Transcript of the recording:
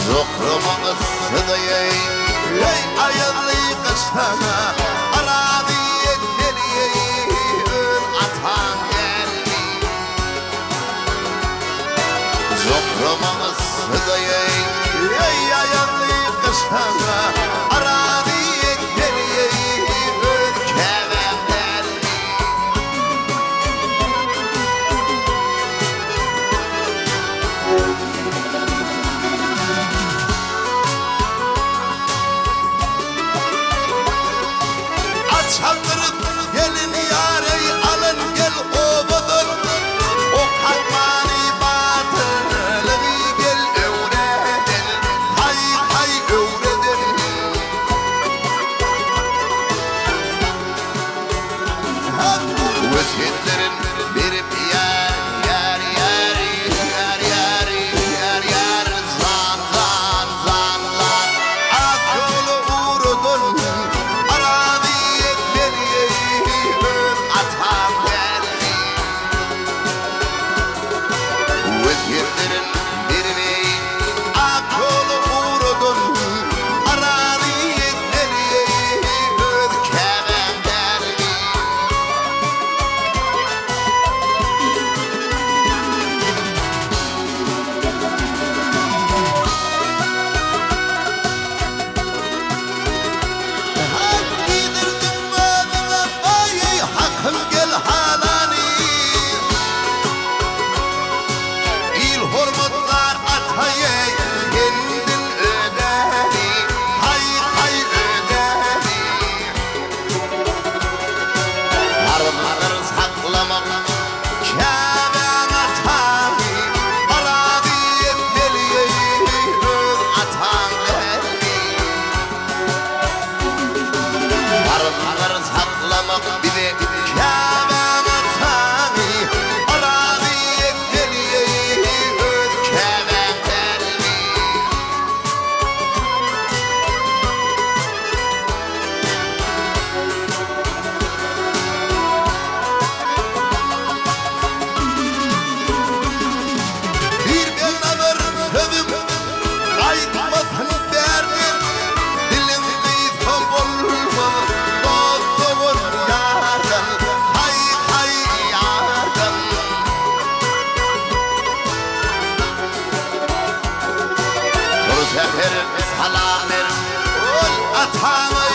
Zokrumun ısıdayı Ey ayılı kıştana Aradiye geliye Ön atan geldi Zokrumun ısıdayı Ey ayılı kıştana Aradiye geliye Ön kevem geldi Çaldırıp gelin yareyi alın gel ovadır O kalmani batılı gel öğredin Hay hay öğredin Vüzgünlerin bir yer yer yer yer yer yer yer Zan zan zan zan Akıllı uğradın Vüzgünlerin birini akıllı uğradın Aradiye geliye ürkemem derdi Hak gidirdim adına bayi Hakkım gel halani Hürmetler ataya kendin ödedi Hay hay ödedi Harmanları saklamak Kâben atayı Aradiye deliye atan geldi Harmanları saklamak bir de Kâben atayı Aradiye deliye Seferin salamerim ol atamı